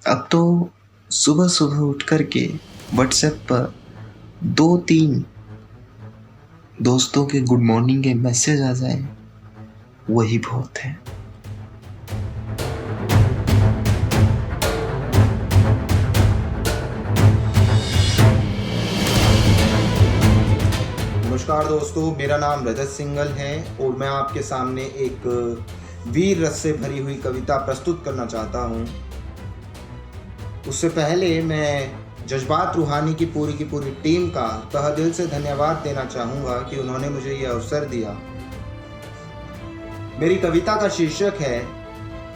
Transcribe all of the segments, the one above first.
अब तो सुबह सुबह उठ कर के व्हाट्सएप पर 2-3 दोस्तों के गुड मॉर्निंग के मैसेज आ जाए, वही बहुत है। नमस्कार दोस्तों, मेरा नाम रजत सिंघल है और मैं आपके सामने एक वीर रस से भरी हुई कविता प्रस्तुत करना चाहता हूँ। उससे पहले मैं जज्बात रूहानी की पूरी टीम का तहे दिल से धन्यवाद देना चाहूँगा कि उन्होंने मुझे यह अवसर दिया। मेरी कविता का शीर्षक है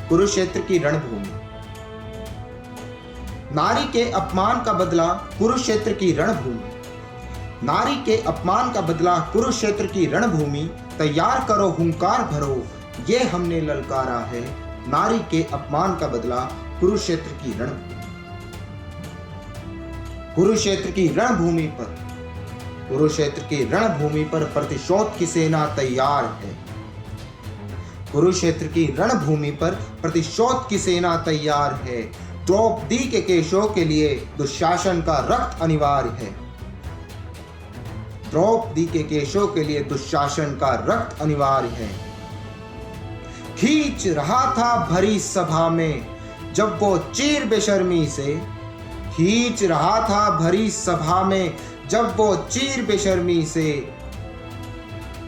कुरुक्षेत्र की रणभूमि। नारी के अपमान का बदला कुरुक्षेत्र की रणभूमि। नारी के अपमान का बदला कुरुक्षेत्र की रणभूमि। तैयार करो हुंकार भरो, ये हमने ललकारा है। नारी के अपमान का बदला कुरुक्षेत्र की रणभूमि। कुरुक्षेत्र की रणभूमि पर, कुरुक्षेत्र की रणभूमि पर प्रतिशोध की सेना तैयार है। कुरुक्षेत्र की रणभूमि पर प्रतिशोध की सेना तैयार है। द्रौपदी के केशों के लिए दुशासन का रक्त अनिवार्य है। द्रौपदी के केशों के लिए दुशासन का रक्त अनिवार्य है। खींच रहा था भरी सभा में जब वो चीर बेशर्मी से, खींच रहा था भरी सभा में जब वो चीर बेशर्मी से।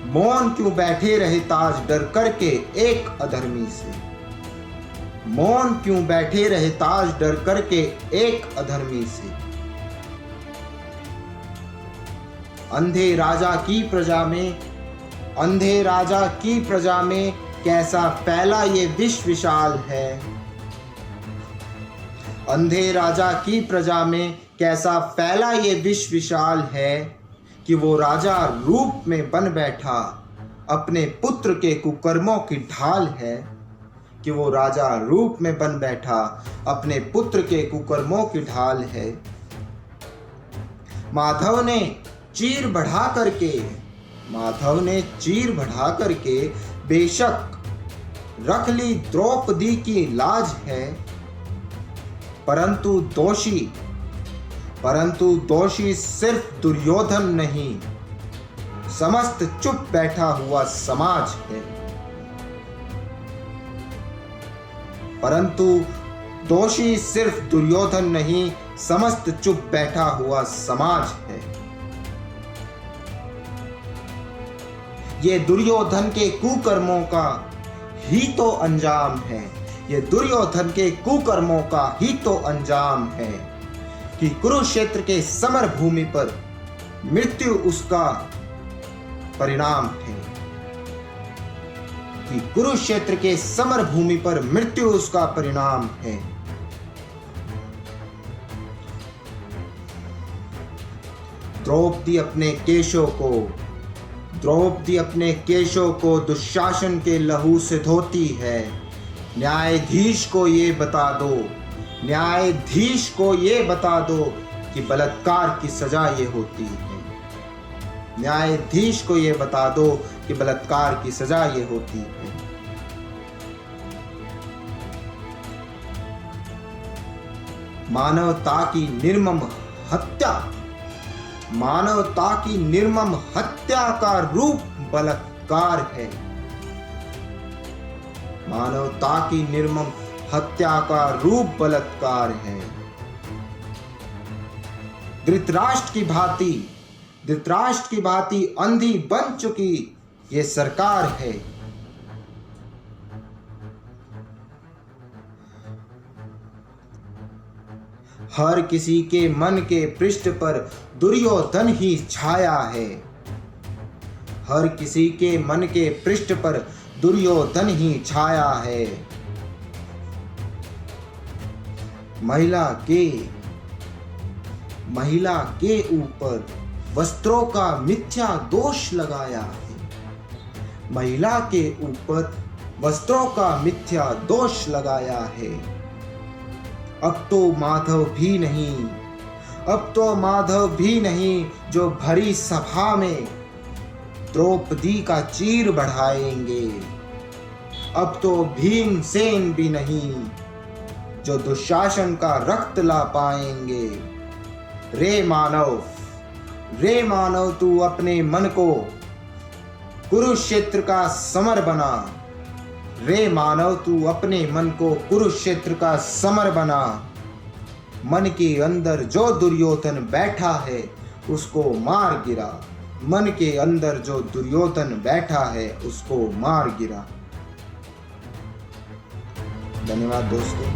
मौन क्यों बैठे रहे ताज डर करके एक अधर्मी से। मौन क्यों बैठे रहे ताज डर करके एक अधर्मी से। अंधे राजा की प्रजा में, अंधे राजा की प्रजा में कैसा फैला ये विश्व विशाल है। अंधे राजा की प्रजा में कैसा फैला ये विश्व विशाल है कि वो राजा रूप में बन बैठा अपने पुत्र के कुकर्मों की ढाल है। कि वो राजा रूप में बन बैठा अपने पुत्र के कुकर्मों की ढाल है। माधव ने चीर बढ़ा करके, माधव ने चीर बढ़ा करके बेशक रख ली द्रौपदी की लाज है। परंतु दोषी सिर्फ दुर्योधन नहीं, समस्त चुप बैठा हुआ समाज है। परंतु दोषी सिर्फ दुर्योधन नहीं, समस्त चुप बैठा हुआ समाज है। ये दुर्योधन के कुकर्मों का ही तो अंजाम है। ये दुर्योधन के कुकर्मों का ही तो अंजाम है कि कुरुक्षेत्र के समर भूमि पर मृत्यु उसका परिणाम है। कि कुरुक्षेत्र के समर भूमि पर मृत्यु उसका परिणाम है। द्रौपदी अपने केशों को दुशासन के लहू से धोती है। न्यायाधीश को ये बता दो, न्यायाधीश को ये बता दो कि बलात्कार की सजा ये होती है। न्यायाधीश को ये बता दो कि बलात्कार की सजा ये होती है। मानवता की निर्मम हत्या, मानवता की निर्मम हत्या का रूप बलात्कार है। मानवता की निर्मम हत्या का रूप बलात्कार है। धृतराष्ट्र की भांति अंधी बन चुकी ये सरकार है। हर किसी के मन के पृष्ठ पर दुर्योधन ही छाया है। हर किसी के मन के पृष्ठ पर दुर्योधन ही छाया है। महिला के ऊपर वस्त्रों का मिथ्या दोष लगाया है। महिला के ऊपर वस्त्रों का मिथ्या दोष लगाया है। अब तो माधव भी नहीं जो भरी सभा में द्रौपदी का चीर बढ़ाएंगे। अब तो भीमसेन भी नहीं, जो दुशासन का रक्त ला पाएंगे। रे मानव तू अपने मन को कुरुक्षेत्र का समर बना। रे मानव तू अपने मन को कुरुक्षेत्र का समर बना। मन के अंदर जो दुर्योधन बैठा है उसको मार गिरा। मन के अंदर जो दुर्योधन बैठा है उसको मार गिरा। धन्यवाद दोस्तों।